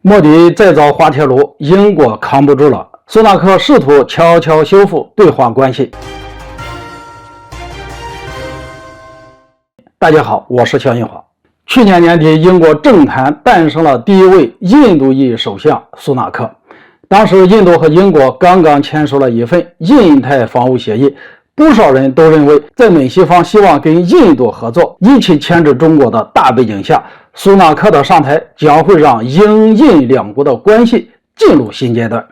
莫迪再造滑铁卢，英国扛不住了。苏纳克试图悄悄修复对华关系。大家好，我是肖印华。去年年底，英国政坛诞生了第一位印度裔首相苏纳克。当时，印度和英国刚刚签署了一份印太防务协议，不少人都认为，在美西方希望跟印度合作，一起牵制中国的大背景下，苏纳克的上台将会让英印两国的关系进入新阶段。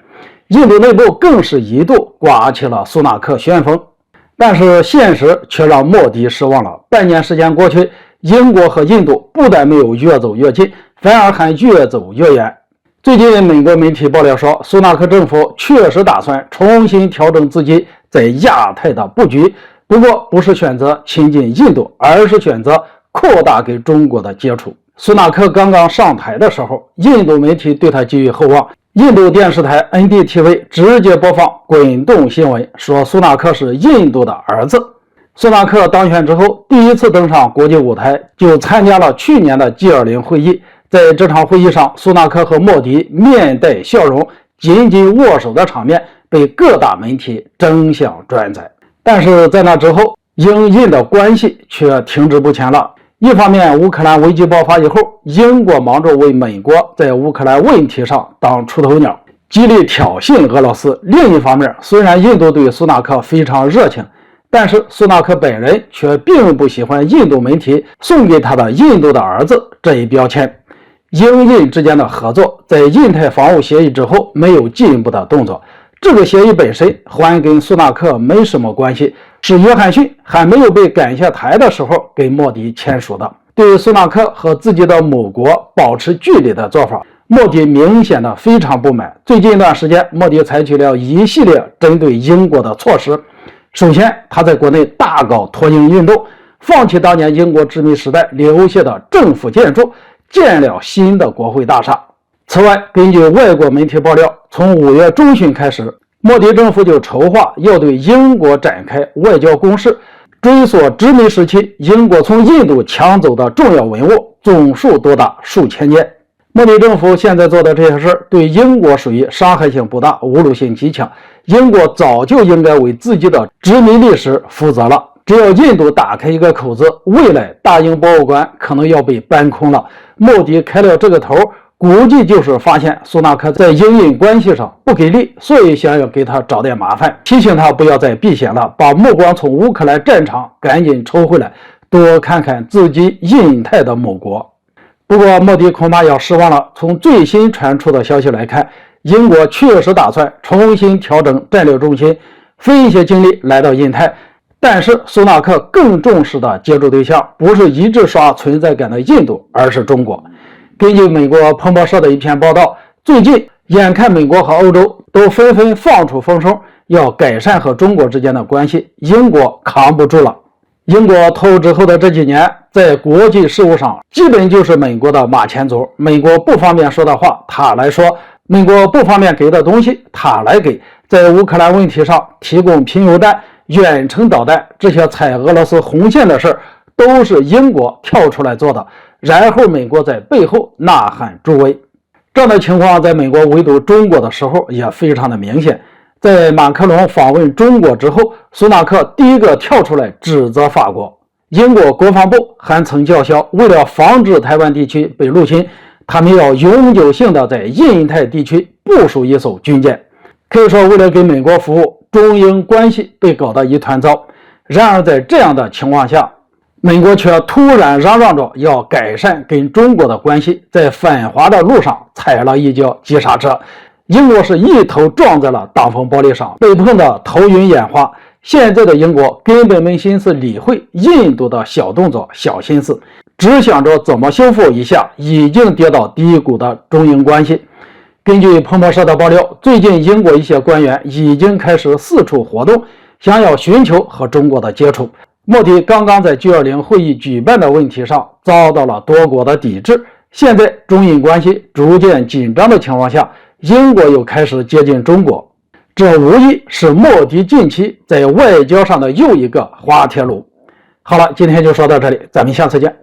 印度内部更是一度刮起了苏纳克旋风，但是现实却让莫迪失望了。半年时间过去，英国和印度不但没有越走越近，反而还越走越远。最近美国媒体爆料说，苏纳克政府确实打算重新调整自己在亚太的布局，不过不是选择亲近印度，而是选择扩大跟中国的接触。苏纳克刚刚上台的时候，印度媒体对他寄予厚望，印度电视台 NDTV 直接播放滚动新闻，说苏纳克是印度的儿子。苏纳克当选之后，第一次登上国际舞台就参加了去年的 G20 会议。在这场会议上，苏纳克和莫迪面带笑容，紧紧握手的场面被各大媒体争相转载。但是在那之后，英印的关系却停滞不前了。一方面，乌克兰危机爆发以后，英国忙着为美国在乌克兰问题上当出头鸟，极力挑衅俄罗斯。另一方面，虽然印度对苏纳克非常热情，但是苏纳克本人却并不喜欢印度媒体送给他的印度的儿子这一标签。英印之间的合作在印太防务协议之后没有进一步的动作，这个协议本身还跟苏纳克没什么关系，是约翰逊还没有被赶下台的时候跟莫迪签署的。对于苏纳克和自己的母国保持距离的做法，莫迪明显的非常不满。最近一段时间，莫迪采取了一系列针对英国的措施。首先，他在国内大搞脱英运动，放弃当年英国殖民时代留下的政府建筑，建了新的国会大厦。此外，根据外国媒体爆料，从5月中旬开始，莫迪政府就筹划要对英国展开外交攻势，追溯殖民时期英国从印度抢走的重要文物，总数多达数千件。莫迪政府现在做的这些事对英国属于伤害性不大，侮辱性极强，英国早就应该为自己的殖民历史负责了。只要印度打开一个口子，未来大英博物馆可能要被搬空了。莫迪开了这个头，估计就是发现苏纳克在英印关系上不给力，所以想要给他找点麻烦，提醒他不要再避险了，把目光从乌克兰战场赶紧抽回来，多看看自己印太的母国。不过莫迪恐怕要失望了，从最新传出的消息来看，英国确实打算重新调整战略重心，分一些精力来到印太。但是苏纳克更重视的接触对象不是一直刷存在感的印度，而是中国。根据美国彭博社的一篇报道，最近眼看美国和欧洲都纷纷放出风声，要改善和中国之间的关系，英国扛不住了。英国脱欧之后的这几年，在国际事务上基本就是美国的马前卒，美国不方便说的话他来说，美国不方便给的东西他来给。在乌克兰问题上提供贫铀弹、远程导弹，这些踩俄罗斯红线的事都是英国跳出来做的，然后美国在背后呐喊助威。这样的情况在美国围堵中国的时候也非常的明显。在马克龙访问中国之后，苏纳克第一个跳出来指责法国。英国国防部还曾叫嚣，为了防止台湾地区被入侵，他们要永久性的在印太地区部署一艘军舰。可以说，为了给美国服务，中英关系被搞得一团糟。然而在这样的情况下，美国却突然嚷嚷着要改善跟中国的关系，在反华的路上踩了一脚急刹车。英国是一头撞在了挡风玻璃上，被碰得头晕眼花。现在的英国根本没心思理会印度的小动作、小心思，只想着怎么修复一下已经跌到低谷的中英关系。根据彭博社的爆料，最近英国一些官员已经开始四处活动，想要寻求和中国的接触。莫迪刚刚在 G20 会议举办的问题上遭到了多国的抵制，现在中印关系逐渐紧张的情况下，英国又开始接近中国，这无疑是莫迪近期在外交上的又一个滑铁卢。好了，今天就说到这里，咱们下次见。